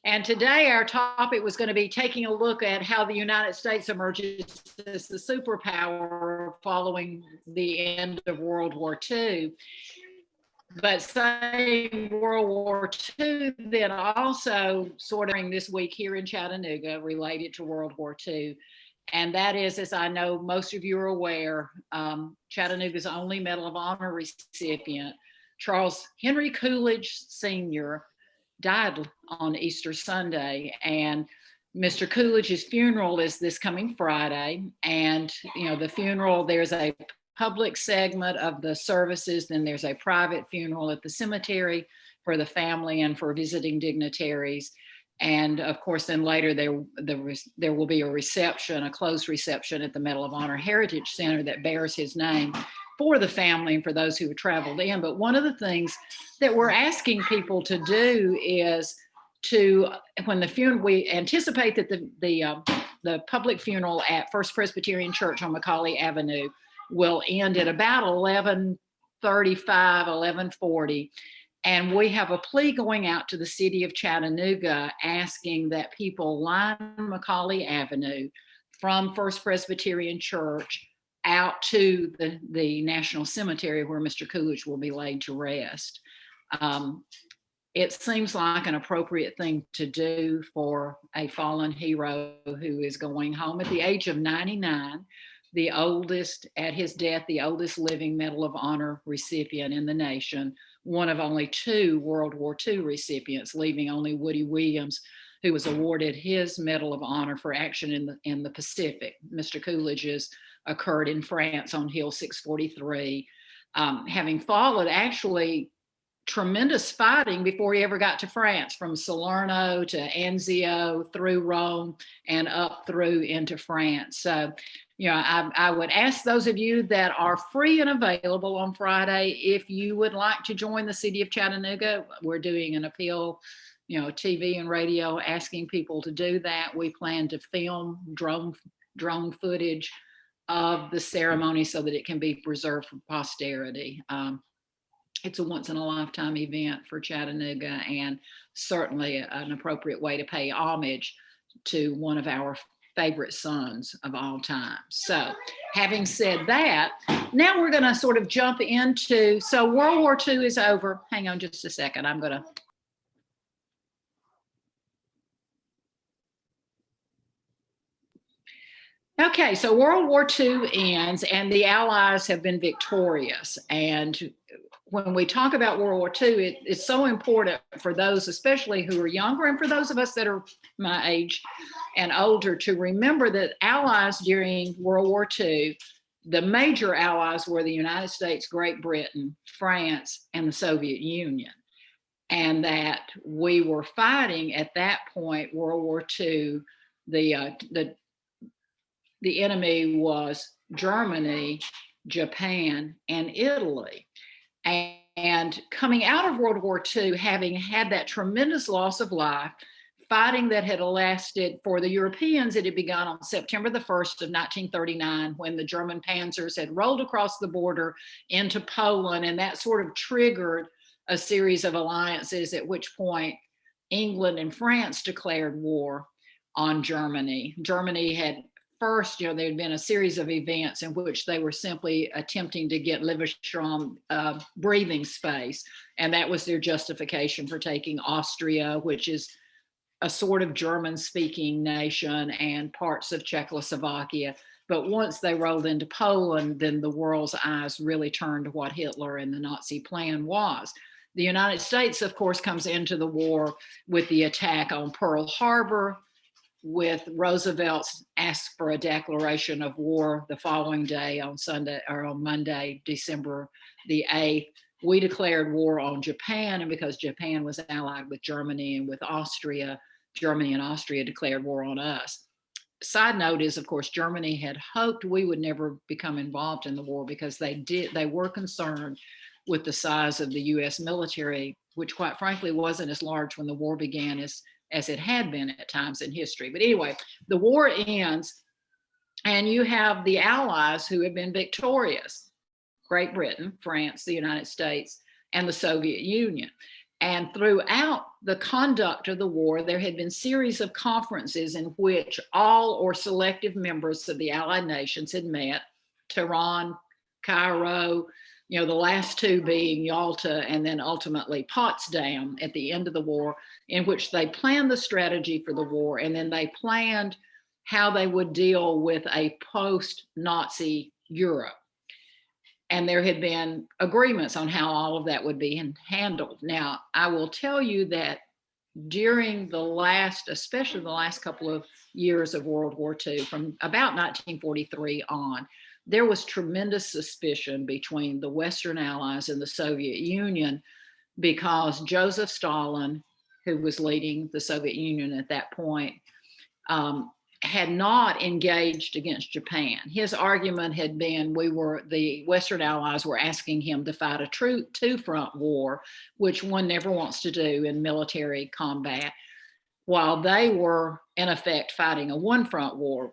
And today our topic was going to be taking a look at how the United States emerges as the superpower following the end of World War II. But saying World War II, then also sort of during this week here in Chattanooga related to World War II. And that is, as I know most of you are aware, Chattanooga's only Medal of Honor recipient, Charles Henry Coolidge Sr., died on Easter Sunday. And Mr. Coolidge's funeral is this coming Friday. And, the funeral, there's a public segment of the services, then there's a private funeral at the cemetery for the family and for visiting dignitaries. And of course, then later there will be a reception, a closed reception at the Medal of Honor Heritage Center that bears his name for the family and for those who have traveled in. But one of the things that we're asking people to do is when the funeral, we anticipate that the public funeral at First Presbyterian Church on Macaulay Avenue will end at about 11:35, 11:40. And we have a plea going out to the city of Chattanooga asking that people line Macaulay Avenue from First Presbyterian Church out to the National Cemetery where Mr. Coolidge will be laid to rest. It seems like an appropriate thing to do for a fallen hero who is going home at the age of 99, the oldest, at his death, the oldest living Medal of Honor recipient in the nation, one of only 2 World War II recipients, leaving only Woody Williams, who was awarded his Medal of Honor for action in the Pacific. Mr. Coolidge's occurred in France on Hill 643, having followed actually tremendous fighting before he ever got to France, from Salerno to Anzio, through Rome, and up through into France. So, I would ask those of you that are free and available on Friday, if you would like to join the city of Chattanooga. We're doing an appeal, TV and radio, asking people to do that. We plan to film drone footage of the ceremony so that it can be preserved for posterity. It's a once-in-a-lifetime event for Chattanooga, and certainly an appropriate way to pay homage to one of our favorite sons of all time. So having said that, now we're going to sort of jump into, so World War II is over. Hang on just a second. I'm going to. Okay, so World War II ends and the Allies have been victorious. And when we talk about World War II, it's so important for those, especially who are younger, and for those of us that are my age and older, to remember that Allies during World War II, the major Allies were the United States, Great Britain, France, and the Soviet Union. And that we were fighting at that point, World War II, the enemy was Germany, Japan, and Italy. And coming out of World War II, having had that tremendous loss of life, fighting that had lasted for the Europeans, it had begun on September the 1st of 1939, when the German panzers had rolled across the border into Poland, and that sort of triggered a series of alliances, at which point England and France declared war on Germany. Germany had first, there had been a series of events in which they were simply attempting to get Liverstrom breathing space. And that was their justification for taking Austria, which is a sort of German-speaking nation, and parts of Czechoslovakia. But once they rolled into Poland, then the world's eyes really turned to what Hitler and the Nazi plan was. The United States, of course, comes into the war with the attack on Pearl Harbor, with Roosevelt's asked for a declaration of war the following day on Monday, December the 8th. We declared war on Japan, and because Japan was allied with Germany and with Austria, Germany and Austria declared war on us. Side note is, of course, Germany had hoped we would never become involved in the war because they were concerned with the size of the US military, which quite frankly wasn't as large when the war began as it had been at times in history. But anyway, the war ends and you have the Allies who have been victorious: Great Britain, France, the United States, and the Soviet Union. And throughout the conduct of the war, there had been series of conferences in which all or selective members of the Allied nations had met, Tehran, Cairo, the last two being Yalta and then ultimately Potsdam at the end of the war, in which they planned the strategy for the war, and then they planned how they would deal with a post-Nazi Europe. And there had been agreements on how all of that would be handled. Now, I will tell you that during especially the last couple of years of World War II, from about 1943 on, there was tremendous suspicion between the Western Allies and the Soviet Union, because Joseph Stalin, who was leading the Soviet Union at that point, had not engaged against Japan. His argument had been the Western Allies were asking him to fight a true two-front war, which one never wants to do in military combat, while they were in effect fighting a one-front war.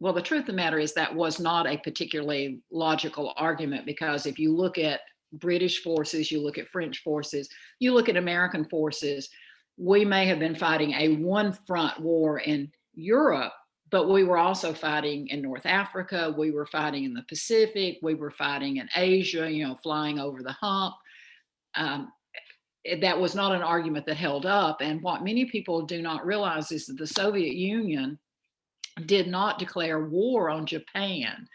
Well, the truth of the matter is that was not a particularly logical argument, because if you look at British forces, you look at French forces, you look at American forces, we may have been fighting a one-front war in Europe, but we were also fighting in North Africa, we were fighting in the Pacific, we were fighting in Asia, flying over the hump. That was not an argument that held up. And what many people do not realize is that the Soviet Union did not declare war on Japan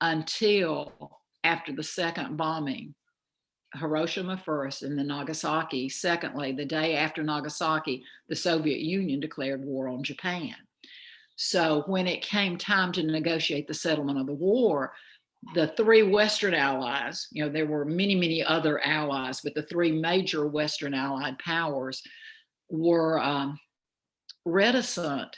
until after the second bombing, Hiroshima first and then Nagasaki secondly. The day after Nagasaki, the Soviet Union declared war on Japan. So when it came time to negotiate the settlement of the war, the three Western allies, there were many, many other allies, but the three major Western allied powers were reticent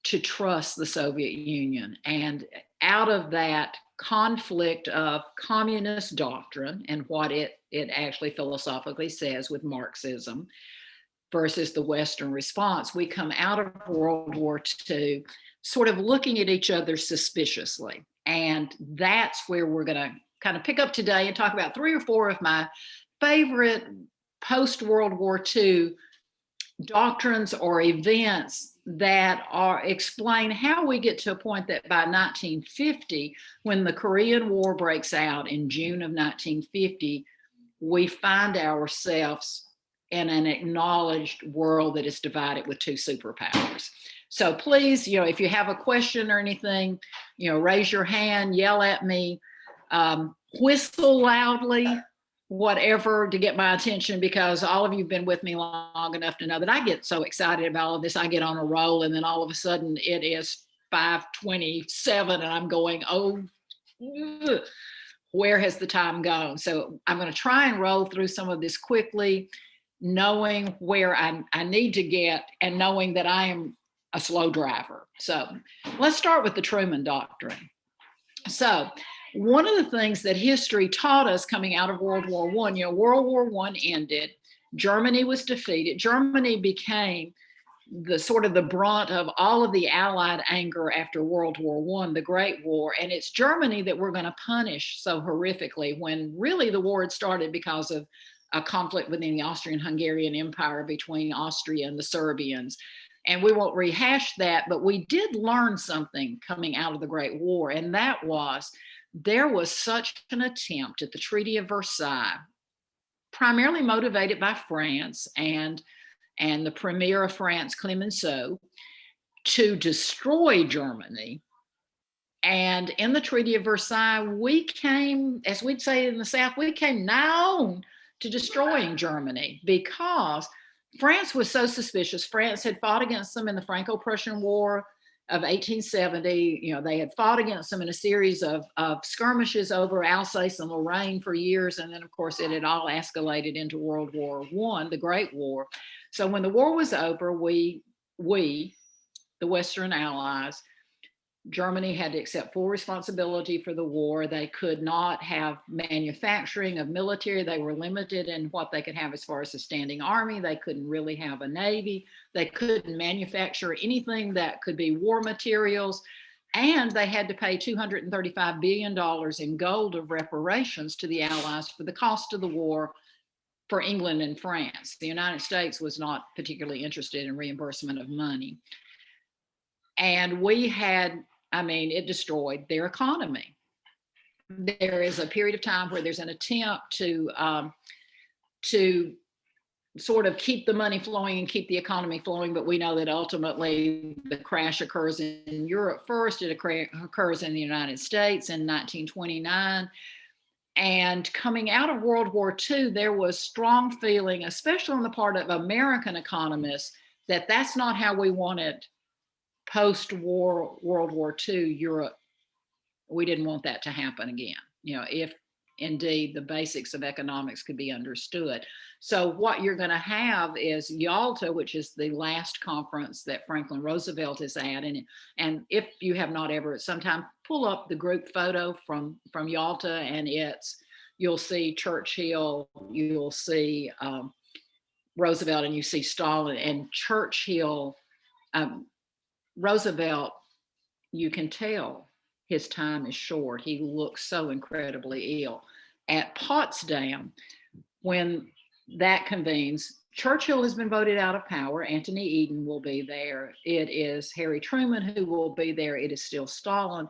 to trust the Soviet Union. And out of that conflict of communist doctrine and what it actually philosophically says with Marxism versus the Western response, we come out of World War II sort of looking at each other suspiciously. And that's where we're going to kind of pick up today and talk about 3 or 4 of my favorite post-World War II doctrines or events that explain how we get to a point that by 1950, when the Korean War breaks out in June of 1950, we find ourselves in an acknowledged world that is divided with 2 superpowers. So please, if you have a question or anything, raise your hand, yell at me, whistle loudly, whatever, to get my attention, because all of you have been with me long enough to know that I get so excited about all of this. I get on a roll, and then all of a sudden it is 5:27 and I'm going, oh, where has the time gone? So I'm going to try and roll through some of this quickly, knowing where I need to get and knowing that I am a slow driver. So let's start with the Truman Doctrine. So one of the things that history taught us coming out of World War I, World War I ended, Germany was defeated. Germany became the sort of the brunt of all of the Allied anger after World War I, the Great War. And it's Germany that we're going to punish so horrifically, when really the war had started because of a conflict within the Austrian-Hungarian Empire between Austria and the Serbians. And we won't rehash that, but we did learn something coming out of the Great War, and that was there was such an attempt at the Treaty of Versailles, primarily motivated by France and the Premier of France, Clemenceau, to destroy Germany. And in the Treaty of Versailles, we came, as we'd say in the South, we came now on to destroying Germany, because France was so suspicious. France had fought against them in the Franco-Prussian War of 1870. They had fought against them in a series of skirmishes over Alsace and Lorraine for years. And then, of course, it had all escalated into World War I, the Great War. So when the war was over, we, the Western Allies, Germany had to accept full responsibility for the war. They could not have manufacturing of military. They were limited in what they could have as far as a standing army. They couldn't really have a navy. They couldn't manufacture anything that could be war materials. And they had to pay $235 billion in gold of reparations to the Allies for the cost of the war, for England and France. The United States was not particularly interested in reimbursement of money. And we had, it destroyed their economy. There is a period of time where there's an attempt to sort of keep the money flowing and keep the economy flowing, but we know that ultimately the crash occurs in Europe first. It occurs in the United States in 1929. And coming out of World War II, there was strong feeling, especially on the part of American economists, that that's not how we wanted post-war World War II Europe. We didn't want that to happen again, if indeed the basics of economics could be understood. So what you're going to have is Yalta, which is the last conference that Franklin Roosevelt is at. And if you have not ever, sometime pull up the group photo from Yalta, and you'll see Churchill, you'll see Roosevelt, and you see Stalin. And Churchill, Roosevelt, you can tell his time is short. He looks so incredibly ill. At Potsdam, when that convenes, Churchill has been voted out of power. Anthony Eden will be there. It is Harry Truman who will be there. It is still Stalin.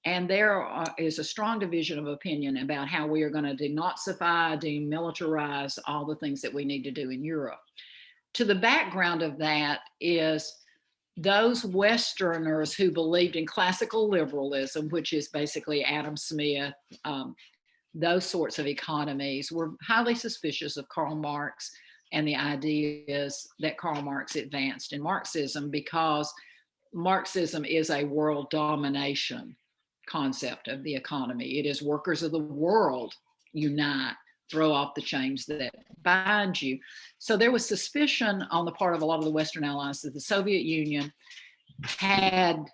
And there is a strong division of opinion about how we are going to denazify, demilitarize, all the things that we need to do in Europe. To the background of that is those Westerners who believed in classical liberalism, which is basically Adam Smith, those sorts of economies, were highly suspicious of Karl Marx and the ideas that Karl Marx advanced in Marxism, because Marxism is a world domination concept of the economy. It is workers of the world unite, throw off the chains that bind you. So there was suspicion on the part of a lot of the Western allies that the Soviet Union had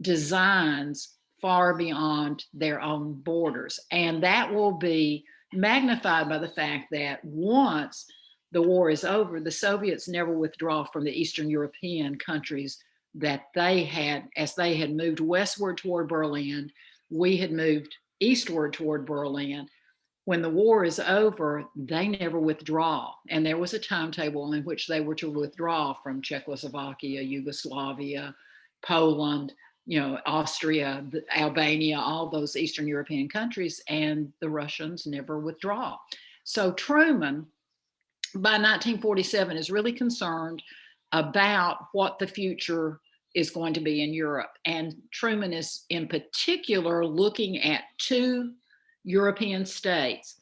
designs far beyond their own borders. And that will be magnified by the fact that once the war is over, the Soviets never withdraw from the Eastern European countries that they had, as they had moved westward toward Berlin, we had moved eastward toward Berlin. When the war is over, they never withdraw. And there was a timetable in which they were to withdraw from Czechoslovakia, Yugoslavia, Poland, Austria, Albania, all those Eastern European countries, and the Russians never withdraw. So Truman, by 1947, is really concerned about what the future is going to be in Europe. And Truman is in particular looking at two European states.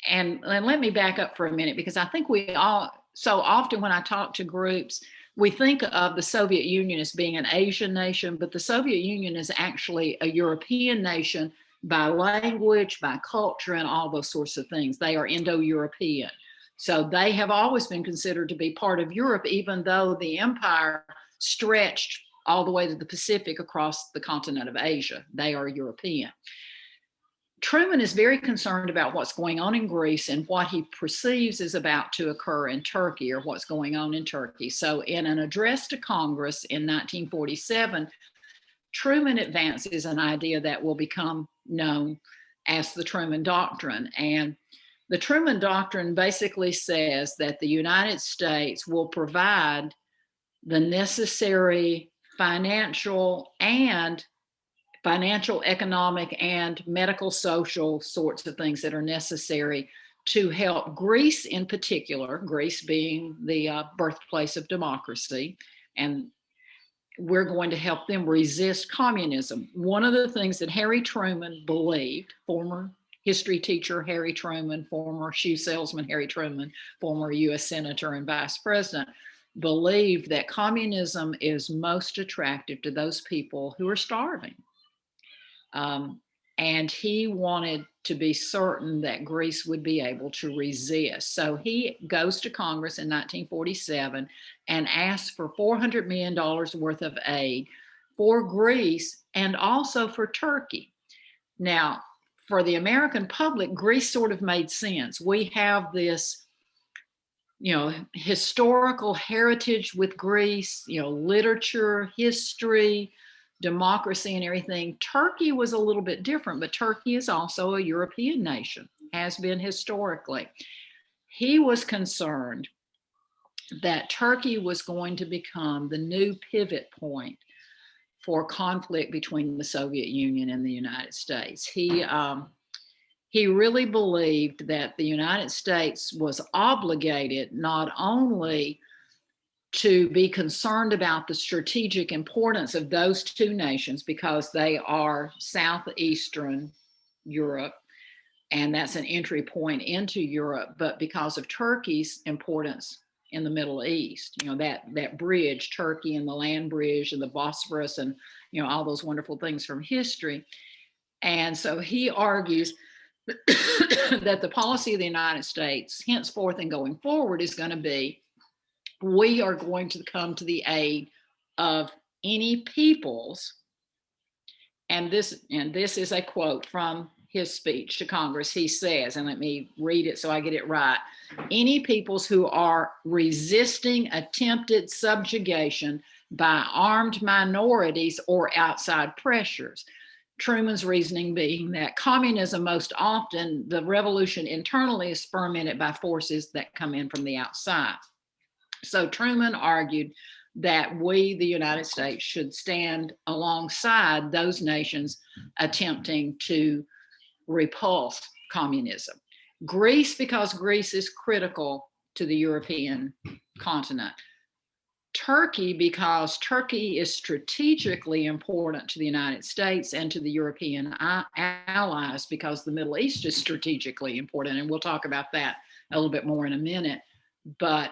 And let me back up for a minute, because I think we all, so often when I talk to groups, we think of the Soviet Union as being an Asian nation, but the Soviet Union is actually a European nation by language, by culture, and all those sorts of things. They are Indo-European. So they have always been considered to be part of Europe, even though the empire stretched all the way to the Pacific across the continent of Asia. They are European. Truman is very concerned about what's going on in Greece and what he perceives is about to occur in Turkey, or what's going on in Turkey. So in an address to Congress in 1947, Truman advances an idea that will become known as the Truman Doctrine. And the Truman Doctrine basically says that the United States will provide the necessary financial, economic, and medical, social sorts of things that are necessary to help Greece in particular, Greece being the birthplace of democracy, and we're going to help them resist communism. One of the things that Harry Truman believed, former history teacher Harry Truman, former shoe salesman Harry Truman, former US Senator and Vice President, believed that communism is most attractive to those people who are starving. And he wanted to be certain that Greece would be able to resist. So he goes to Congress in 1947 and asks for $400 million worth of aid for Greece and also for Turkey. Now, for the American public, Greece sort of made sense. We have this historical heritage with Greece, literature, history, democracy, and everything. Turkey was a little bit different, but Turkey is also a European nation, has been historically. He was concerned that Turkey was going to become the new pivot point for conflict between the Soviet Union and the United States. He really believed that the United States was obligated not only to be concerned about the strategic importance of those two nations because they are southeastern Europe, and that's an entry point into Europe, but because of Turkey's importance in the Middle East, that bridge, Turkey and the land bridge and the Bosphorus and, all those wonderful things from history. And so he argues that the policy of the United States henceforth and going forward is going to be, we are going to come to the aid of any peoples. And this is a quote from his speech to Congress. He says, and let me read it so I get it right, any peoples who are resisting attempted subjugation by armed minorities or outside pressures. Truman's reasoning being that communism, most often, the revolution internally is fermented by forces that come in from the outside. So Truman argued that we, the United States, should stand alongside those nations attempting to repulse communism. Greece, because Greece is critical to the European continent. Turkey, because Turkey is strategically important to the United States and to the European allies, because the Middle East is strategically important. And we'll talk about that a little bit more in a minute. But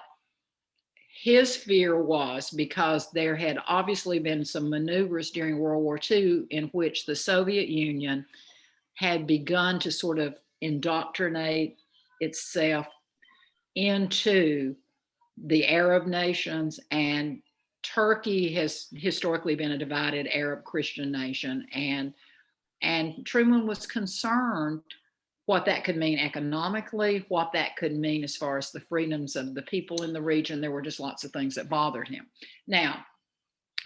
his fear was because there had obviously been some maneuvers during World War II in which the Soviet Union had begun to sort of indoctrinate itself into the Arab nations, and Turkey has historically been a divided Arab Christian nation, and Truman was concerned what that could mean economically, what that could mean as far as the freedoms of the people in the region. There were just lots of things that bothered him. Now,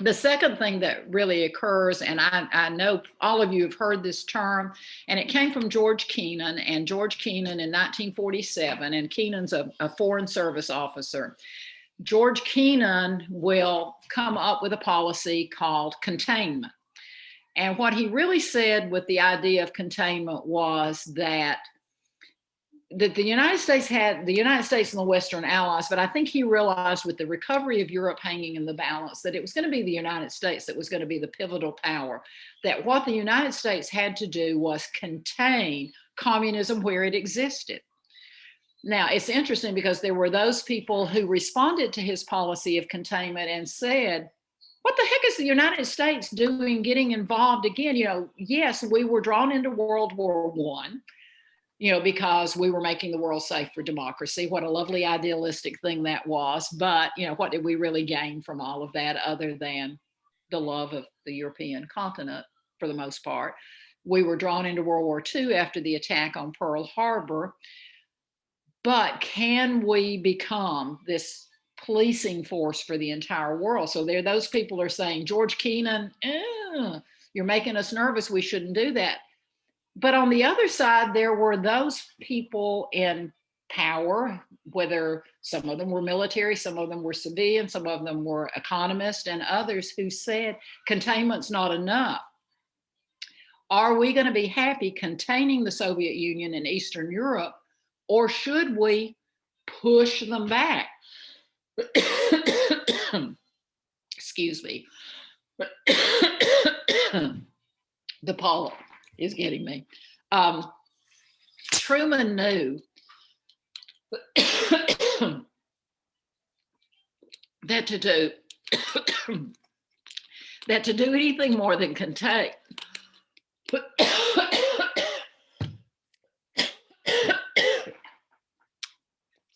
the second thing that really occurs, and I know all of you have heard this term, and it came from George Kennan, and George Kennan in 1947, and Kennan's a foreign service officer. George Kennan will come up with a policy called containment. And what he really said with the idea of containment was that the United States and the Western allies, but I think he realized with the recovery of Europe hanging in the balance that it was going to be the United States that was going to be the pivotal power, that what the United States had to do was contain communism where it existed. Now, it's interesting because there were those people who responded to his policy of containment and said, what the heck is the United States doing getting involved again? Yes, we were drawn into World War I, because we were making the world safe for democracy. What a lovely idealistic thing that was. But, what did we really gain from all of that other than the love of the European continent for the most part? We were drawn into World War II after the attack on Pearl Harbor. But can we become this policing force for the entire world? So those people are saying, George Kennan, you're making us nervous. We shouldn't do that. But on the other side, there were those people in power, whether some of them were military, some of them were civilian, some of them were economists, and others who said containment's not enough. Are we going to be happy containing the Soviet Union and Eastern Europe, or should we push them back? Excuse me. The pollen is getting me. Truman knew that to do anything more than contain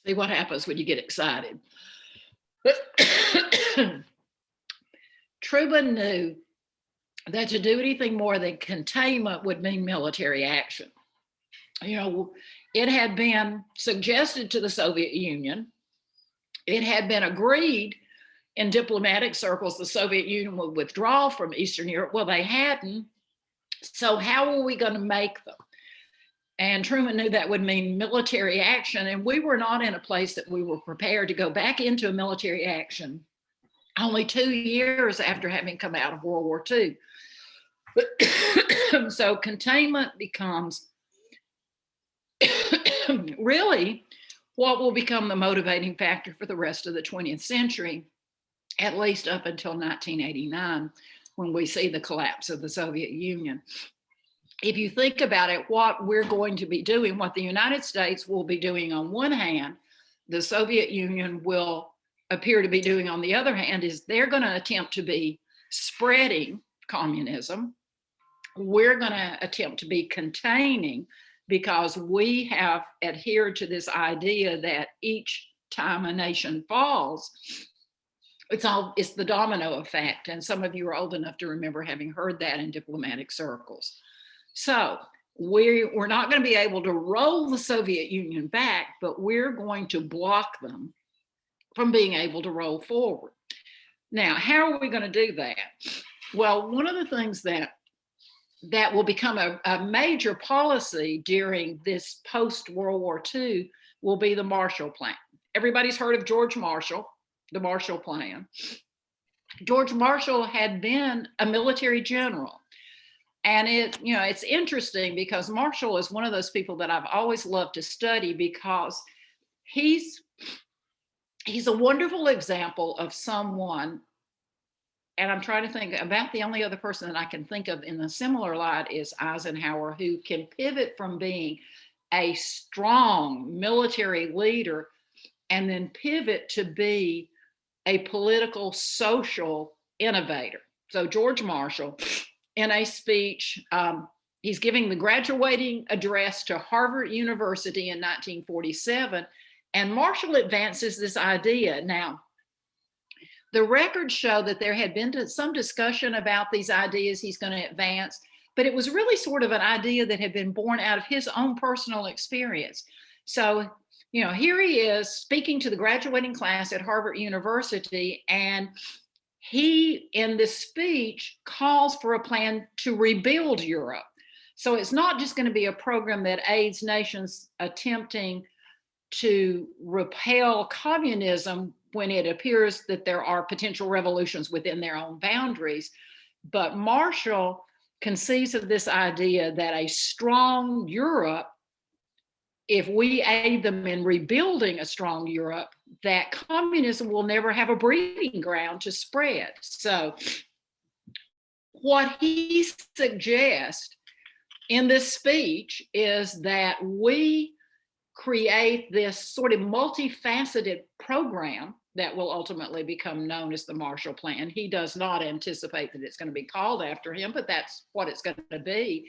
see what happens when you get excited. Truman knew that to do anything more than containment would mean military action. It had been suggested to the Soviet Union, it had been agreed in diplomatic circles the Soviet Union would withdraw from Eastern Europe. Well, they hadn't. So how were we going to make them? And Truman knew that would mean military action. And we were not in a place that we were prepared to go back into a military action only 2 years after having come out of World War II. So containment becomes really what will become the motivating factor for the rest of the 20th century, at least up until 1989, when we see the collapse of the Soviet Union. If you think about it, what we're going to be doing, what the United States will be doing on one hand, the Soviet Union will appear to be doing on the other hand, is they're going to attempt to be spreading communism. We're going to attempt to be containing, because we have adhered to this idea that each time a nation falls, it's the domino effect. And some of you are old enough to remember having heard that in diplomatic circles. So we're not going to be able to roll the Soviet Union back, but we're going to block them from being able to roll forward. Now, how are we going to do that? Well, one of the things that will become a major policy during this post-World War II will be the Marshall Plan. Everybody's heard of George Marshall, the Marshall Plan. George Marshall had been a military general. And it's interesting because Marshall is one of those people that I've always loved to study, because he's a wonderful example of someone, and I'm trying to think about the only other person that I can think of in a similar light is Eisenhower, who can pivot from being a strong military leader and then pivot to be a political, social innovator. So George Marshall, in a speech, he's giving the graduating address to Harvard University in 1947, and Marshall advances this idea. Now, the records show that there had been some discussion about these ideas he's going to advance, but it was really sort of an idea that had been born out of his own personal experience. So, here he is speaking to the graduating class at Harvard University, and he, in this speech, calls for a plan to rebuild Europe. So it's not just going to be a program that aids nations attempting to repel communism when it appears that there are potential revolutions within their own boundaries. But Marshall conceives of this idea that a strong Europe, if we aid them in rebuilding a strong Europe, that communism will never have a breeding ground to spread. So what he suggests in this speech is that we create this sort of multifaceted program that will ultimately become known as the Marshall Plan. He does not anticipate that it's going to be called after him, but that's what it's going to be.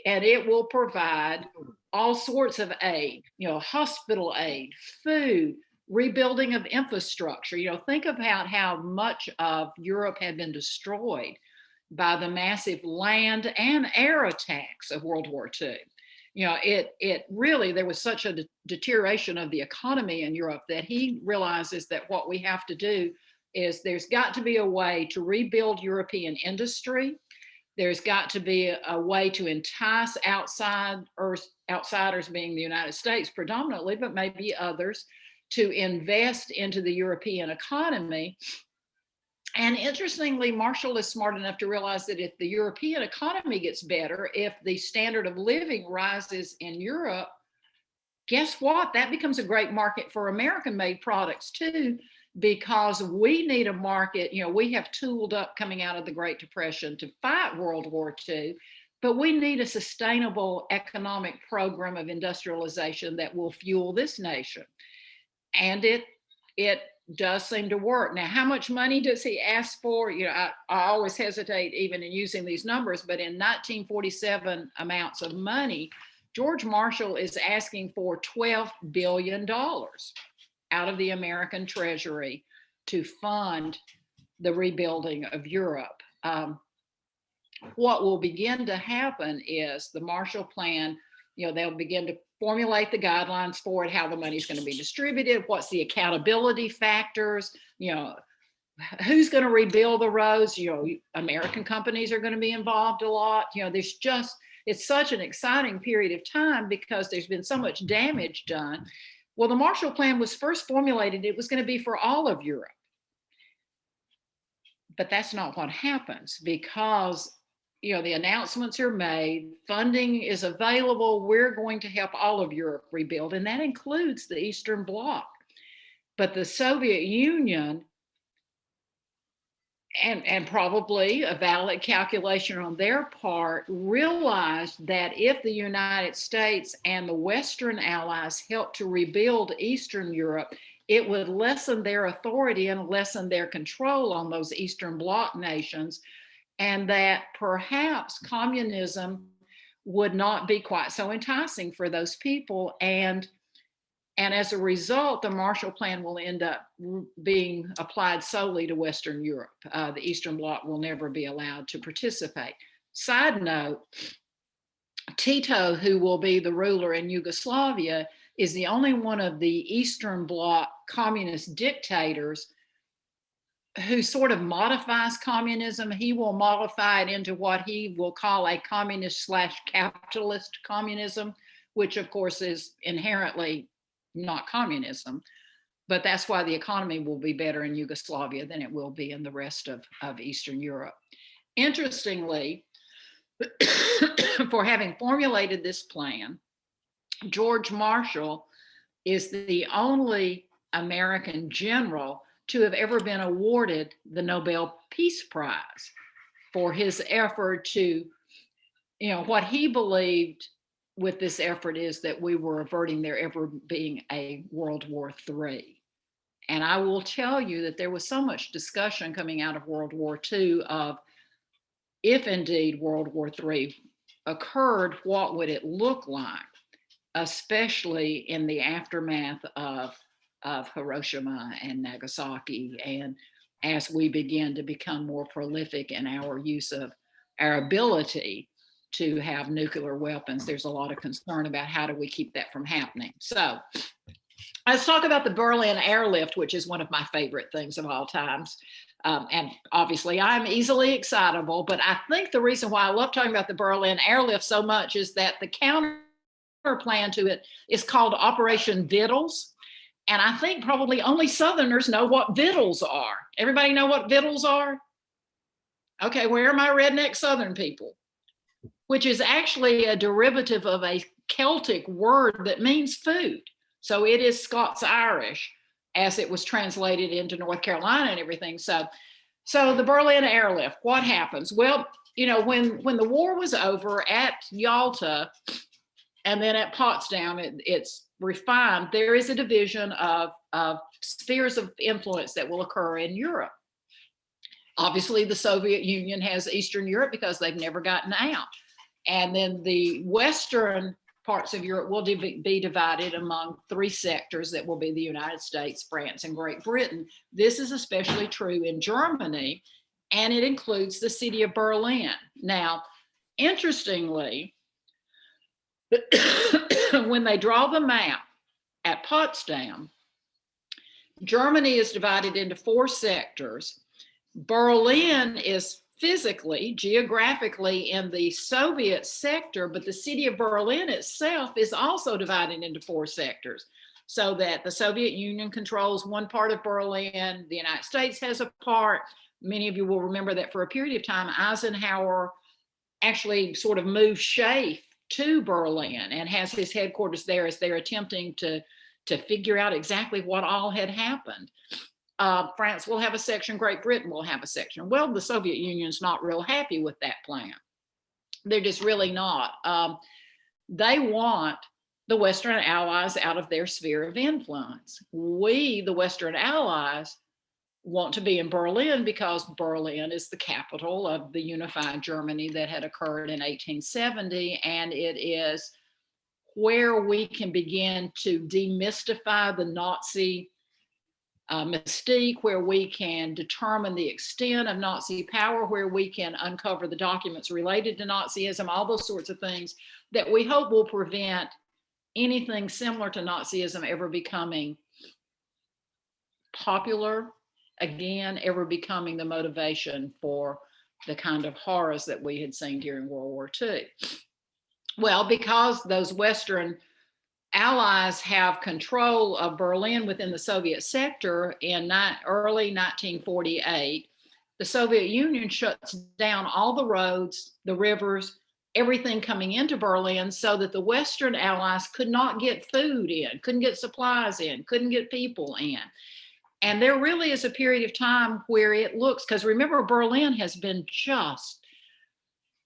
And it will provide all sorts of aid, hospital aid, food, rebuilding of infrastructure. Think about how much of Europe had been destroyed by the massive land and air attacks of World War II. It really, there was such a deterioration of the economy in Europe that he realizes that what we have to do is there's got to be a way to rebuild European industry. There's got to be a way to entice outsiders, being the United States predominantly, but maybe others, to invest into the European economy. And interestingly, Marshall is smart enough to realize that if the European economy gets better, if the standard of living rises in Europe, guess what? That becomes a great market for American-made products too, because we need a market. We have tooled up coming out of the Great Depression to fight World War II, but we need a sustainable economic program of industrialization that will fuel this nation. And it does seem to work. Now, how much money does he ask for? I always hesitate even in using these numbers, but in 1947 amounts of money, George Marshall is asking for $12 billion out of the American Treasury to fund the rebuilding of Europe. What will begin to happen is the Marshall Plan, they'll begin to formulate the guidelines for it, how the money is going to be distributed, what's the accountability factors, who's going to rebuild the roads. American companies are going to be involved a lot. it's such an exciting period of time because there's been so much damage done. Well, the Marshall Plan was first formulated, it was going to be for all of Europe. But that's not what happens because, the announcements are made, funding is available, we're going to help all of Europe rebuild, and that includes the Eastern Bloc. But the Soviet Union, and probably a valid calculation on their part, realized that if the United States and the Western allies helped to rebuild Eastern Europe, it would lessen their authority and lessen their control on those Eastern Bloc nations, and that perhaps communism would not be quite so enticing for those people. And as a result, the Marshall Plan will end up being applied solely to Western Europe. The Eastern Bloc will never be allowed to participate. Side note, Tito, who will be the ruler in Yugoslavia, is the only one of the Eastern Bloc communist dictators who sort of modifies communism. He will modify it into what he will call a communist/capitalist communism, which of course is inherently not communism, but that's why the economy will be better in Yugoslavia than it will be in the rest of Eastern Europe. Interestingly, for having formulated this plan, George Marshall is the only American general to have ever been awarded the Nobel Peace Prize for his effort to, what he believed with this effort is that we were averting there ever being a World War III. And I will tell you that there was so much discussion coming out of World War II of if indeed World War III occurred, what would it look like, especially in the aftermath of Hiroshima and Nagasaki, and as we begin to become more prolific in our use of our ability to have nuclear weapons. There's a lot of concern about how do we keep that from happening. So let's talk about the Berlin Airlift, which is one of my favorite things of all times. And obviously I'm easily excitable, but I think the reason why I love talking about the Berlin Airlift so much is that the counter plan to it is called Operation Vittles. And I think probably only Southerners know what vittles are. Everybody know what vittles are? Okay, where are my redneck Southern people? Which is actually a derivative of a Celtic word that means food. So it is Scots-Irish as it was translated into North Carolina and everything. So the Berlin Airlift, what happens? Well, when the war was over at Yalta and then at Potsdam, it's refined, there is a division of spheres of influence that will occur in Europe. Obviously, the Soviet Union has Eastern Europe because they've never gotten out. And then the Western parts of Europe will be divided among three sectors that will be the United States, France, and Great Britain. This is especially true in Germany, and it includes the city of Berlin. Now, interestingly, when they draw the map at Potsdam, Germany is divided into four sectors. Berlin is physically, geographically in the Soviet sector, but the city of Berlin itself is also divided into four sectors, so that the Soviet Union controls one part of Berlin, the United States has a part. Many of you will remember that for a period of time, Eisenhower actually sort of moved SHAEF to Berlin and has his headquarters there as they're attempting to figure out exactly what all had happened. France will have a section, Great Britain will have a section. Well, the Soviet Union's not real happy with that plan. They're just really not. They want the Western Allies out of their sphere of influence. We, the Western Allies, want to be in Berlin because Berlin is the capital of the unified Germany that had occurred in 1870, and it is where we can begin to demystify the Nazi mystique, where we can determine the extent of Nazi power, where we can uncover the documents related to Nazism, all those sorts of things that we hope will prevent anything similar to Nazism ever becoming popular again, ever becoming the motivation for the kind of horrors that we had seen during World War II. Well, because those Western allies have control of Berlin within the Soviet sector in early 1948, the Soviet Union shuts down all the roads, the rivers, everything coming into Berlin so that the Western allies could not get food in, couldn't get supplies in, couldn't get people in. And there really is a period of time where it looks, because remember, Berlin has been just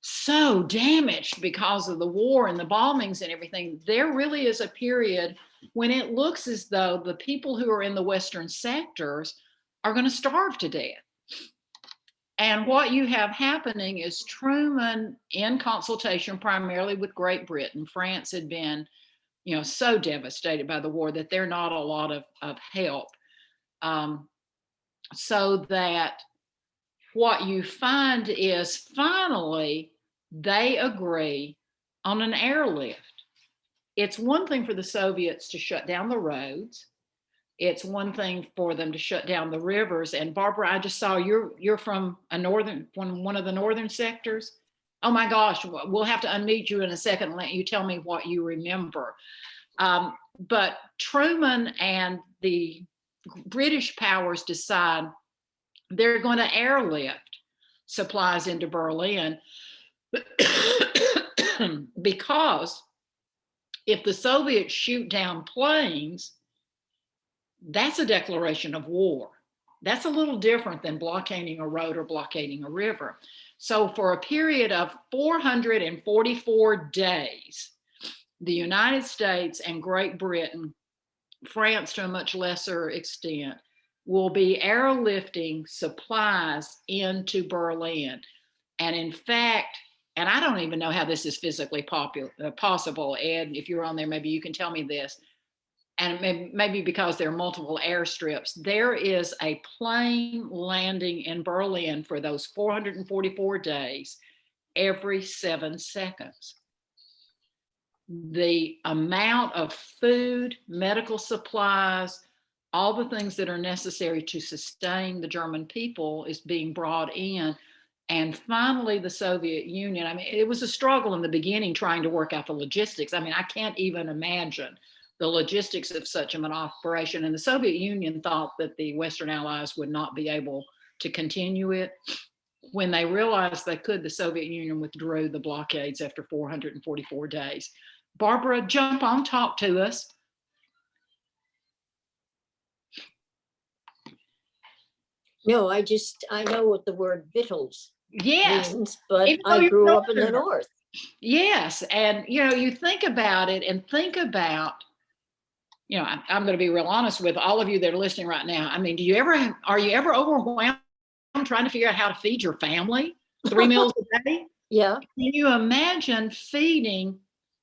so damaged because of the war and the bombings and everything. There really is a period when it looks as though the people who are in the Western sectors are going to starve to death. And what you have happening is Truman, in consultation primarily with Great Britain, France had been, so devastated by the war that they're not a lot of help. So that what you find is finally they agree on an airlift. It's one thing for the Soviets to shut down the roads. It's one thing for them to shut down the rivers. And Barbara, I just saw you're from one of the northern sectors. Oh my gosh, we'll have to unmute you in a second and let you tell me what you remember. But Truman and the British powers decide they're going to airlift supplies into Berlin because if the Soviets shoot down planes, that's a declaration of war. That's a little different than blockading a road or blockading a river. So for a period of 444 days, the United States and Great Britain, France to a much lesser extent, will be airlifting supplies into Berlin. And in fact, and I don't even know how this is physically possible, Ed, if you're on there, maybe you can tell me this. And maybe because there are multiple airstrips, there is a plane landing in Berlin for those 444 days every 7 seconds. The amount of food, medical supplies, all the things that are necessary to sustain the German people is being brought in. And finally, the Soviet Union, I mean, it was a struggle in the beginning trying to work out the logistics. I mean, I can't even imagine the logistics of such an operation. And the Soviet Union thought that the Western Allies would not be able to continue it. When they realized they could, the Soviet Union withdrew the blockades after 444 days. Barbara, jump on, talk to us. No, I know what the word victuals means, but I grew up in the North. Yes, and you think about it and think about, I'm going to be real honest with all of you that are listening right now. I mean, are you ever overwhelmed trying to figure out how to feed your family 3 meals a day? Yeah. Can you imagine feeding,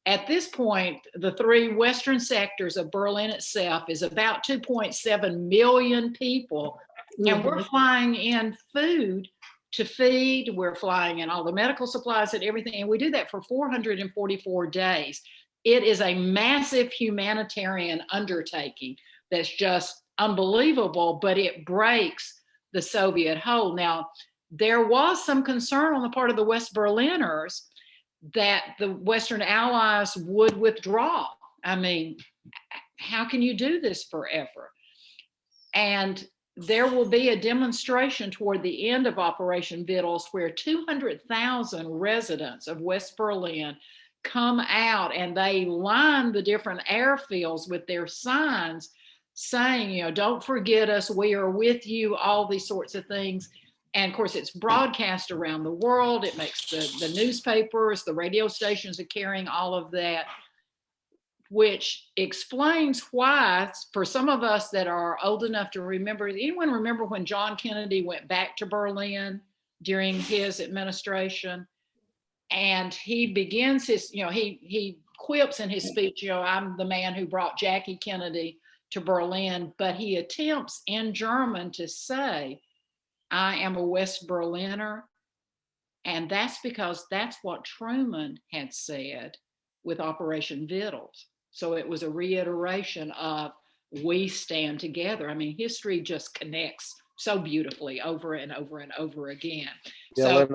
at this point, the 3 Western sectors of Berlin itself is about 2.7 million people. And we're flying in food to feed, we're flying in all the medical supplies and everything, and we do that for 444 days. It is a massive humanitarian undertaking that's just unbelievable, but it breaks the Soviet hold. Now, there was some concern on the part of the West Berliners that the Western Allies would withdraw. I mean, how can you do this forever? And there will be a demonstration toward the end of Operation Vittles where 200,000 residents of West Berlin come out and they line the different airfields with their signs saying, don't forget us, we are with you, all these sorts of things. And of course, it's broadcast around the world. It makes the newspapers, the radio stations are carrying all of that, which explains why, for some of us that are old enough to remember, anyone remember when John Kennedy went back to Berlin during his administration? And he begins his, he quips in his speech, I'm the man who brought Jackie Kennedy to Berlin, but he attempts in German to say, I am a West Berliner. And that's because that's what Truman had said with Operation Vittles. So it was a reiteration of we stand together. I mean, history just connects so beautifully over and over and over again. Yeah,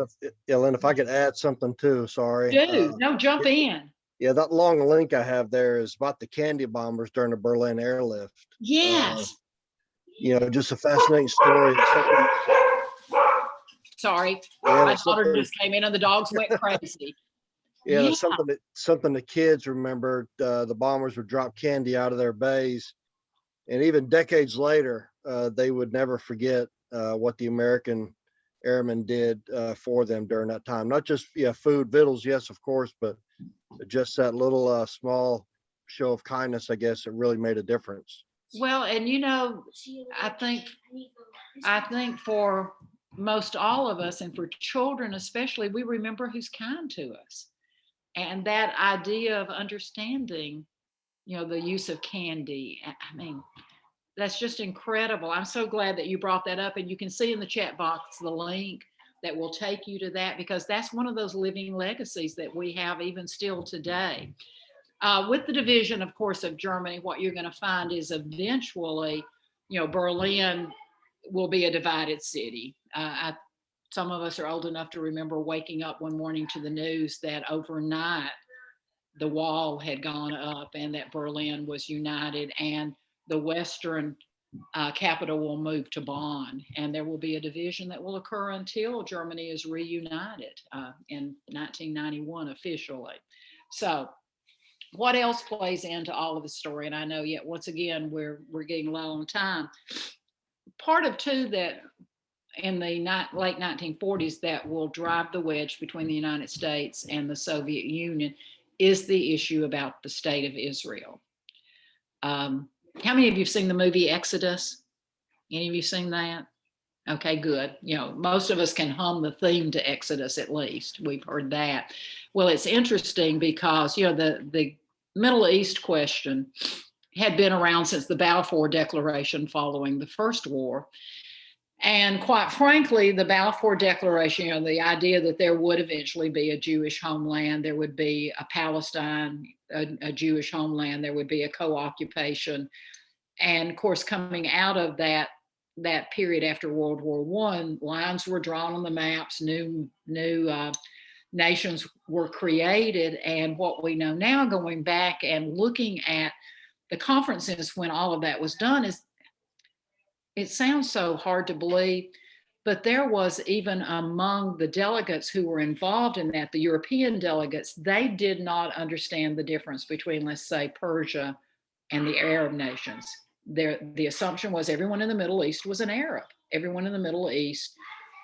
Lynn, if I could add something too, sorry. No, jump in. Yeah, that long link I have there is about the candy bombers during the Berlin airlift. Yes. Just a fascinating story. Sorry, Yeah, my daughter just came in and the dogs went crazy. Yeah, that's something the kids remembered. The bombers would drop candy out of their bays, and even decades later, they would never forget what the American airmen did for them during that time. Not just food, victuals, yes, of course, but just that little small show of kindness, I guess, it really made a difference. Well, and I think for most all of us, and for children especially, we remember who's kind to us. And that idea of understanding, the use of candy. I mean, that's just incredible. I'm so glad that you brought that up. And you can see in the chat box the link that will take you to that, because that's one of those living legacies that we have even still today. With the division, of course, of Germany, what you're going to find is eventually, Berlin will be a divided city. Some of us are old enough to remember waking up one morning to the news that overnight the wall had gone up and that Berlin was united, and the Western capital will move to Bonn, and there will be a division that will occur until Germany is reunited in 1991 officially. So what else plays into all of the story? And I know yet once again we're getting low on time. Part of two that in the late 1940s that will drive the wedge between the United States and the Soviet Union is the issue about the state of Israel. How many of you have seen the movie Exodus? Any of you seen that? Okay, good. Most of us can hum the theme to Exodus, at least. We've heard that. Well, it's interesting because, the Middle East question had been around since the Balfour Declaration following the First War. And quite frankly, the Balfour Declaration, the idea that there would eventually be a Jewish homeland, there would be a Palestine, a Jewish homeland, there would be a co-occupation. And of course, coming out of that period after World War I, lines were drawn on the maps, new nations were created. And what we know now, going back and looking at the conferences when all of that was done, is it sounds so hard to believe, but there was, even among the delegates who were involved in that, the European delegates, they did not understand the difference between, let's say, Persia and the Arab nations. The assumption was everyone in the Middle East was an Arab. Everyone in the Middle East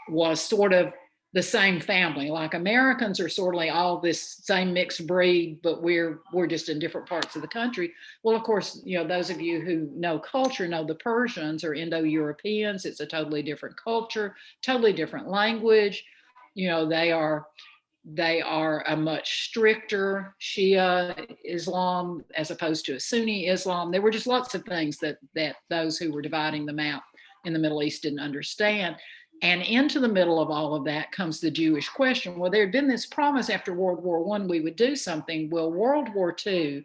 was sort of the same family. Like Americans are sort of like all this same mixed breed, but we're just in different parts of the country. Well, of course, those of you who know culture know the Persians are Indo-Europeans. It's a totally different culture, totally different language. They are a much stricter Shia Islam as opposed to a Sunni Islam. There were just lots of things that those who were dividing them out in the Middle East didn't understand. And into the middle of all of that comes the Jewish question. Well, there had been this promise after World War I we would do something. Well, World War II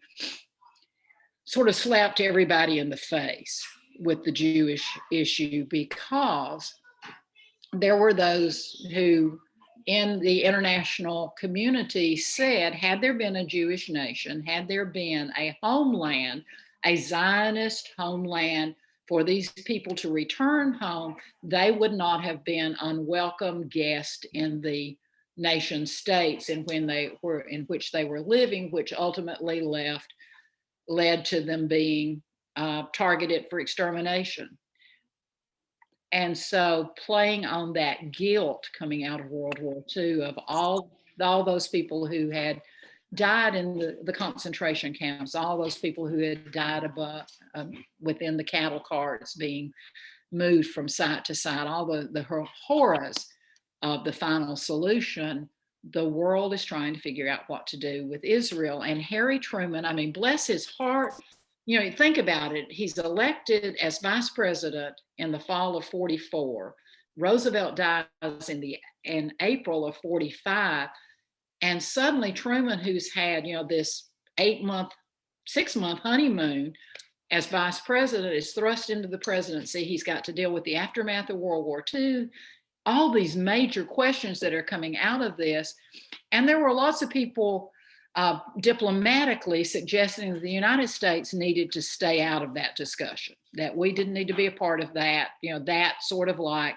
sort of slapped everybody in the face with the Jewish issue, because there were those who in the international community said, had there been a Jewish nation, had there been a homeland, a Zionist homeland for these people to return home, they would not have been unwelcome guests in the nation states in which they were living, which ultimately led to them being targeted for extermination. And so playing on that guilt coming out of World War II of all those people who had died in the concentration camps, all those people who had died above, within the cattle carts being moved from site to site, all the horrors of the final solution, the world is trying to figure out what to do with Israel. And Harry Truman, I mean, bless his heart, think about it. He's elected as vice president in the fall of 44. Roosevelt dies in April of 45. And suddenly Truman, who's had, this 6-month honeymoon as vice president, is thrust into the presidency. He's got to deal with the aftermath of World War II, all these major questions that are coming out of this. And there were lots of people diplomatically suggesting that the United States needed to stay out of that discussion, that we didn't need to be a part of that, that sort of like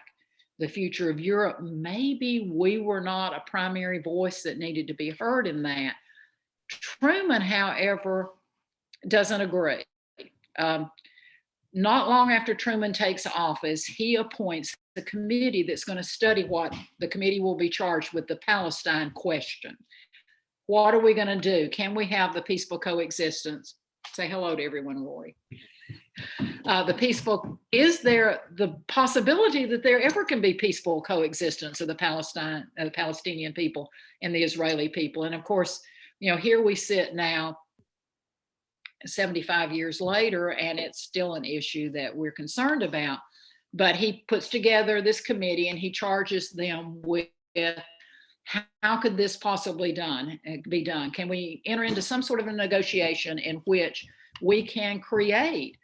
the future of Europe. Maybe we were not a primary voice that needed to be heard in that. Truman, however, doesn't agree. Not long after Truman takes office, he appoints a committee that's going to study what the committee will be charged with, the Palestine question. What are we going to do? Can we have the peaceful coexistence? Say hello to everyone, Rory. Is there the possibility that there ever can be peaceful coexistence of the Palestinian people and the Israeli people? And of course, here we sit now 75 years later, and it's still an issue that we're concerned about. But he puts together this committee and he charges them with, how could this possibly be done? Can we enter into some sort of a negotiation in which we can create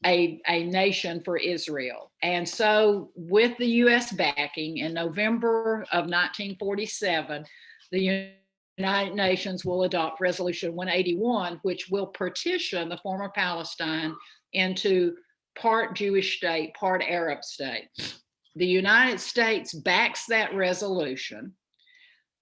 a nation for Israel? And so with the US backing, in November of 1947, the United Nations will adopt Resolution 181, which will partition the former Palestine into part Jewish state, part Arab state. The United States backs that resolution.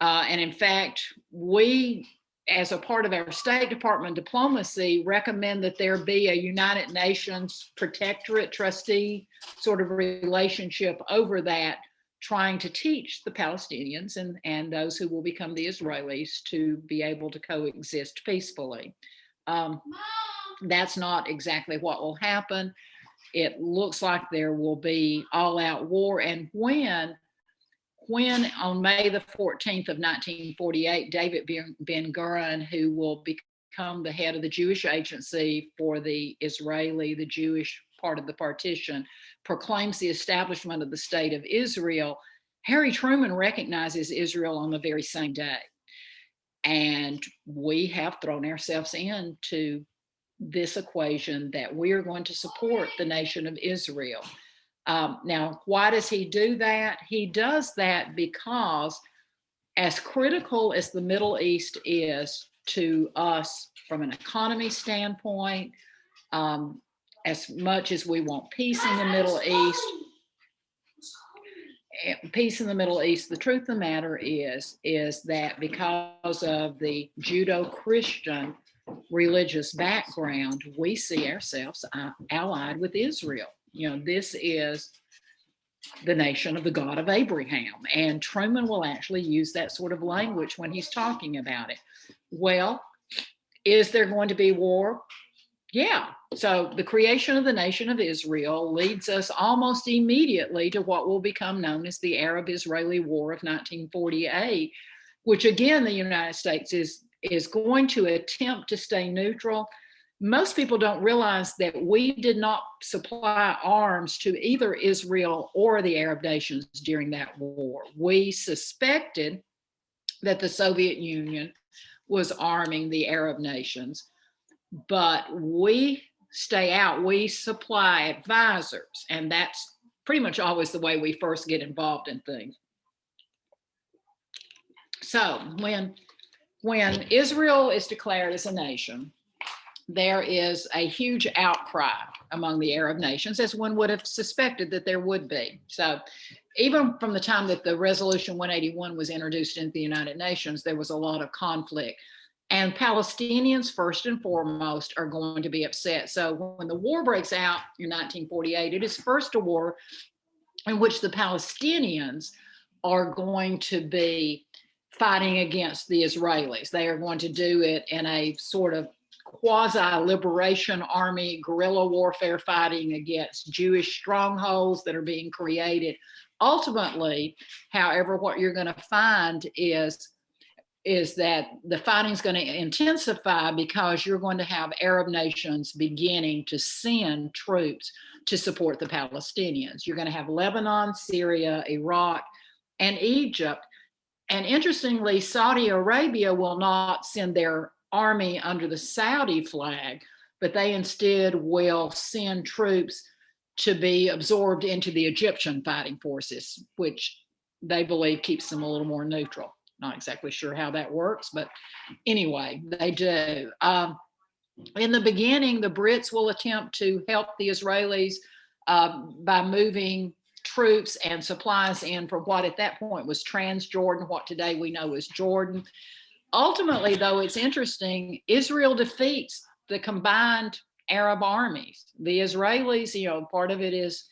And in fact, we, as a part of our State Department diplomacy, recommend that there be a United Nations protectorate trustee sort of relationship over that, trying to teach the Palestinians and those who will become the Israelis to be able to coexist peacefully. That's not exactly what will happen. It looks like there will be all-out war. And when on May the 14th of 1948, David Ben-Gurion, who will become the head of the Jewish agency for the Jewish part of the partition, proclaims the establishment of the state of Israel, Harry Truman recognizes Israel on the very same day. And we have thrown ourselves into this equation that we are going to support the nation of Israel. Now, why does he do that? He does that because, as critical as the Middle East is to us from an economy standpoint, as much as we want peace in the Middle East, the truth of the matter is that because of the Judeo-Christian religious background, we see ourselves allied with Israel. This is the nation of the God of Abraham. And Truman will actually use that sort of language when he's talking about it. Well, is there going to be war? Yeah. So the creation of the nation of Israel leads us almost immediately to what will become known as the Arab-Israeli War of 1948, which again, the United States is going to attempt to stay neutral. Most people don't realize that we did not supply arms to either Israel or the Arab nations during that war. We suspected that the Soviet Union was arming the Arab nations, but we stay out. We supply advisors, and that's pretty much always the way we first get involved in things. So when Israel is declared as a nation, there is a huge outcry among the Arab nations, as one would have suspected that there would be. So even from the time that the Resolution 181 was introduced into the United Nations, there was a lot of conflict. And Palestinians, first and foremost, are going to be upset. So when the war breaks out in 1948, it is first a war in which the Palestinians are going to be fighting against the Israelis. They are going to do it in a sort of quasi-liberation army, guerrilla warfare, fighting against Jewish strongholds that are being created. Ultimately, however, what you're going to find is that the fighting is going to intensify because you're going to have Arab nations beginning to send troops to support the Palestinians. You're going to have Lebanon, Syria, Iraq, and Egypt. And interestingly, Saudi Arabia will not send their army under the Saudi flag, but they instead will send troops to be absorbed into the Egyptian fighting forces, which they believe keeps them a little more neutral. Not exactly sure how that works, but anyway, they do. In the beginning, the Brits will attempt to help the Israelis by moving troops and supplies in for what at that point was Transjordan, what today we know as Jordan. Ultimately, though, it's interesting, Israel defeats the combined Arab armies. The Israelis, you know, part of it is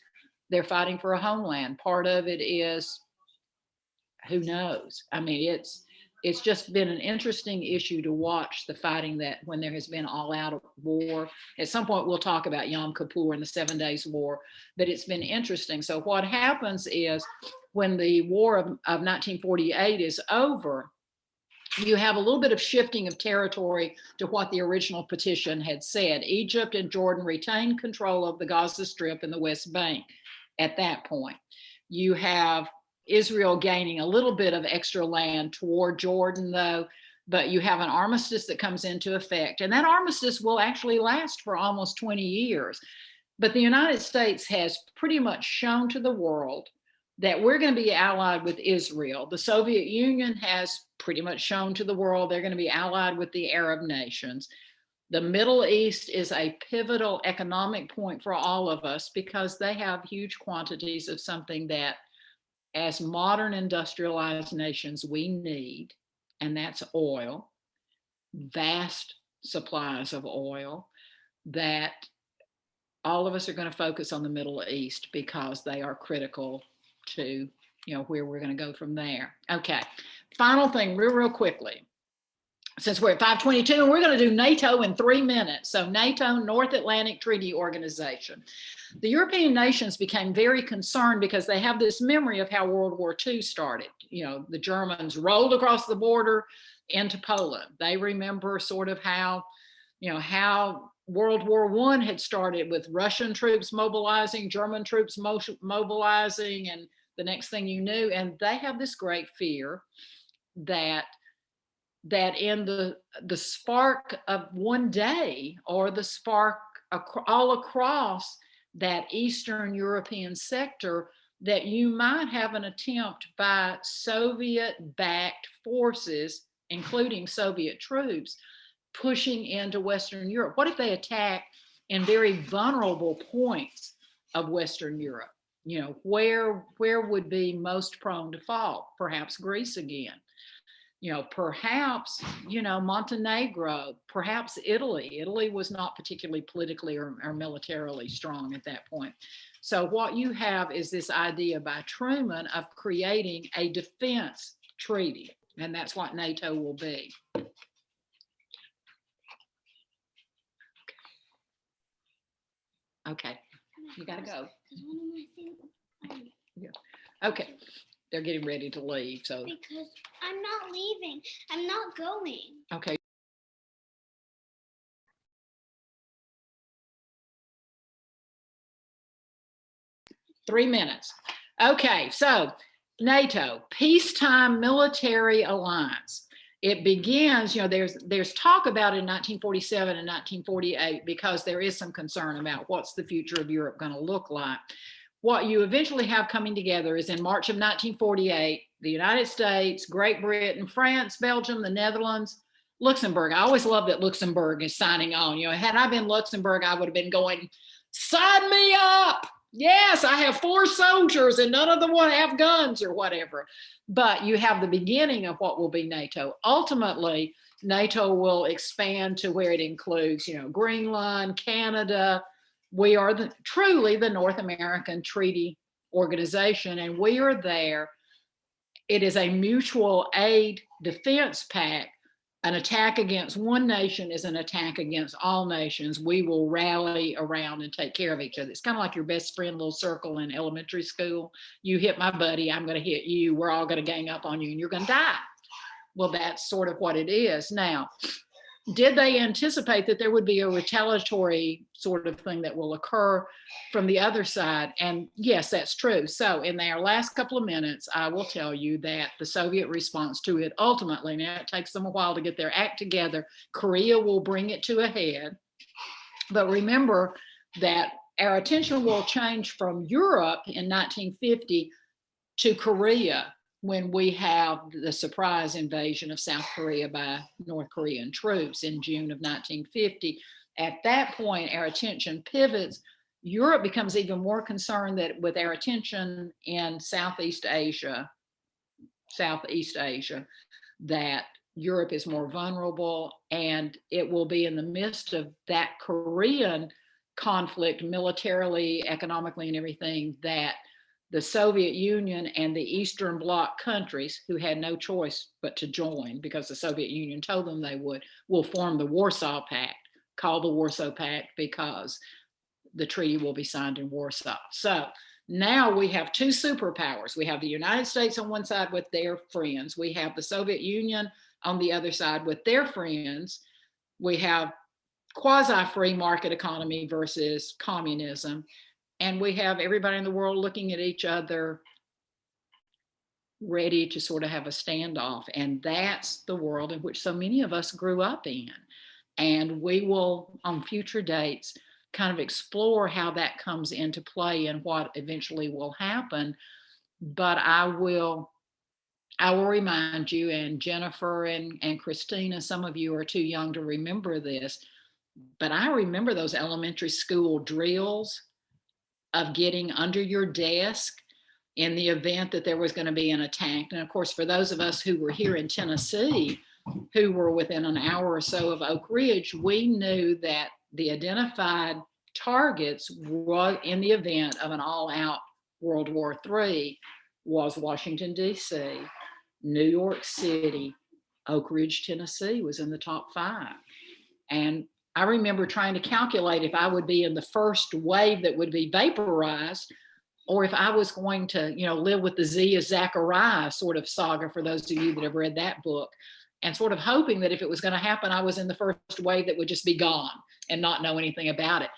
they're fighting for a homeland. Part of it is, who knows? I mean, it's just been an interesting issue to watch the fighting that when there has been all out war. At some point, we'll talk about Yom Kippur and the 7 Days War, but it's been interesting. So what happens is when the war of 1948 is over, you have a little bit of shifting of territory to what the original petition had said. Egypt and Jordan retained control of the Gaza Strip and the West Bank at that point. You have Israel gaining a little bit of extra land toward Jordan, though, but you have an armistice that comes into effect. And that armistice will actually last for almost 20 years. But the United States has pretty much shown to the world that we're going to be allied with Israel. The Soviet Union has pretty much shown to the world they're going to be allied with the Arab nations. The Middle East is a pivotal economic point for all of us because they have huge quantities of something that, as modern industrialized nations, we need, and that's oil, vast supplies of oil, that all of us are going to focus on the Middle East because they are critical to, you know, where we're going to go from there. Okay, final thing, real quickly, since we're at 5:22, and we're going to do NATO in 3 minutes. So NATO, North Atlantic Treaty Organization. The European nations became very concerned because they have this memory of how World War II started. You know, the Germans rolled across the border into Poland. They remember sort of how, you know, how World War I had started with Russian troops mobilizing, German troops mobilizing, and the next thing you knew, and they have this great fear that in the spark of one day, or the spark all across that Eastern European sector, that you might have an attempt by Soviet-backed forces, including Soviet troops, pushing into Western Europe. What if they attack in very vulnerable points of Western Europe? You know, where would be most prone to fall? Perhaps Greece again. You know, perhaps, you know, Montenegro, perhaps Italy. Italy was not particularly politically or militarily strong at that point. So what you have is this idea by Truman of creating a defense treaty, and that's what NATO will be. Okay, you gotta go. Yeah. Okay, they're getting ready to leave, so. Because I'm not leaving, I'm not going. Okay. Three minutes. Okay, so NATO, peacetime military alliance. It begins, you know, there's talk about it in 1947 and 1948 because there is some concern about what's the future of Europe going to look like. What you eventually have coming together is in March of 1948, the United States, Great Britain, France, Belgium, the Netherlands, Luxembourg. I always love that Luxembourg is signing on. You know, had I been Luxembourg, I would have been going, sign me up. Yes, I have 4 soldiers and none of them want to have guns or whatever. But you have the beginning of what will be NATO. Ultimately, NATO will expand to where it includes, you know, Greenland, Canada. We are truly the North American Treaty Organization, and we are there. It is a mutual aid defense pact. An attack against one nation is an attack against all nations. We will rally around and take care of each other. It's kind of like your best friend little circle in elementary school. You hit my buddy, I'm going to hit you. We're all going to gang up on you and you're going to die. Well, that's sort of what it is. Now, did they anticipate that there would be a retaliatory sort of thing that will occur from the other side? And yes, that's true. So in our last couple of minutes, I will tell you that the Soviet response to it ultimately, now it takes them a while to get their act together. Korea will bring it to a head. But remember that our attention will change from Europe in 1950 to Korea when we have the surprise invasion of South Korea by North Korean troops in June of 1950. At that point, our attention pivots. Europe becomes even more concerned that with our attention in Southeast Asia, that Europe is more vulnerable, and it will be in the midst of that Korean conflict, militarily, economically, and everything, that the Soviet Union and the Eastern Bloc countries, who had no choice but to join because the Soviet Union told them they would, will form the Warsaw Pact, called the Warsaw Pact because the treaty will be signed in Warsaw. So now we have two superpowers. We have the United States on one side with their friends. We have the Soviet Union on the other side with their friends. We have quasi-free market economy versus communism. And we have everybody in the world looking at each other, ready to sort of have a standoff. And that's the world in which so many of us grew up in. And we will, on future dates, kind of explore how that comes into play and what eventually will happen. But I will remind you, and Jennifer and Christina, some of you are too young to remember this, but I remember those elementary school drills of getting under your desk in the event that there was going to be an attack. And of course, for those of us who were here in Tennessee, who were within an hour or so of Oak Ridge, we knew that the identified targets was, in the event of an all-out World War III, was Washington, D.C., New York City, Oak Ridge, Tennessee was in the top 5. And I remember trying to calculate if I would be in the first wave that would be vaporized, or if I was going to, live with the Z of Zachariah sort of saga, for those of you that have read that book, and sort of hoping that if it was going to happen, I was in the first wave that would just be gone and not know anything about it.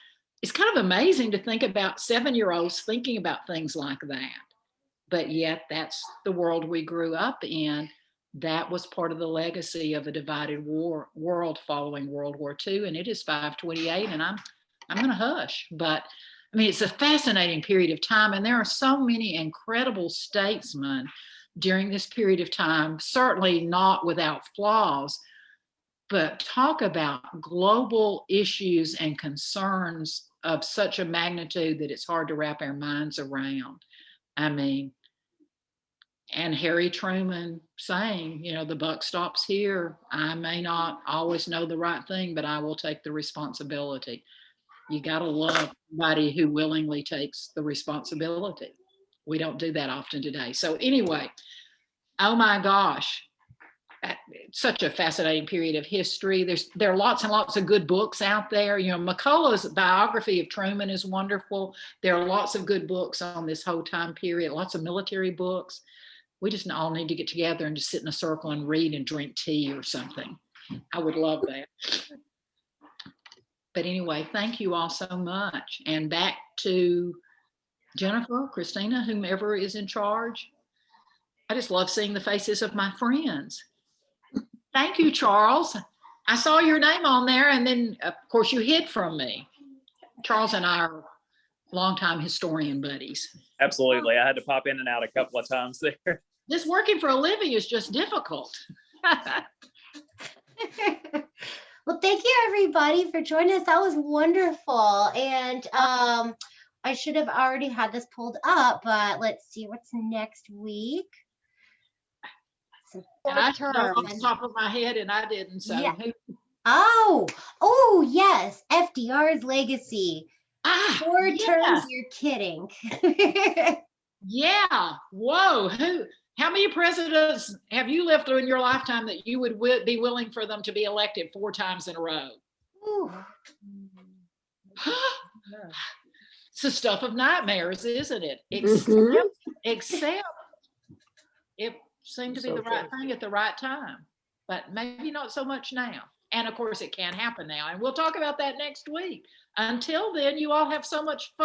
It's kind of amazing to think about 7-year-olds thinking about things like that. But yet that's the world we grew up in. That was part of the legacy of a divided world following World War II, and it is 5:28, and I'm going to hush. But I mean, it's a fascinating period of time, and there are so many incredible statesmen during this period of time, certainly not without flaws, but talk about global issues and concerns of such a magnitude that it's hard to wrap our minds around. I mean, and Harry Truman saying, the buck stops here. I may not always know the right thing, but I will take the responsibility. You got to love somebody who willingly takes the responsibility. We don't do that often today. So anyway, oh my gosh, such a fascinating period of history. There are lots and lots of good books out there. McCullough's biography of Truman is wonderful. There are lots of good books on this whole time period, lots of military books. We just all need to get together and just sit in a circle and read and drink tea or something. I would love that. But anyway, thank you all so much. And back to Jennifer, Christina, whomever is in charge. I just love seeing the faces of my friends. Thank you, Charles. I saw your name on there, and then, of course, you hid from me. Charles and I are longtime historian buddies. Absolutely. I had to pop in and out a couple of times there. This working for a living is just difficult. Well, thank you, everybody, for joining us. That was wonderful. And I should have already had this pulled up, but let's see what's next week. And I turned off the top of my head, and I didn't. So yeah. Oh, yes. FDR's legacy. 4 terms, you're kidding. Yeah. Whoa. How many presidents have you lived through in your lifetime that you would be willing for them to be elected 4 times in a row? It's the stuff of nightmares, isn't it? Except it seemed to be the right thing at the right time, but maybe not so much now. And of course, it can happen now. And we'll talk about that next week. Until then, you all have so much fun.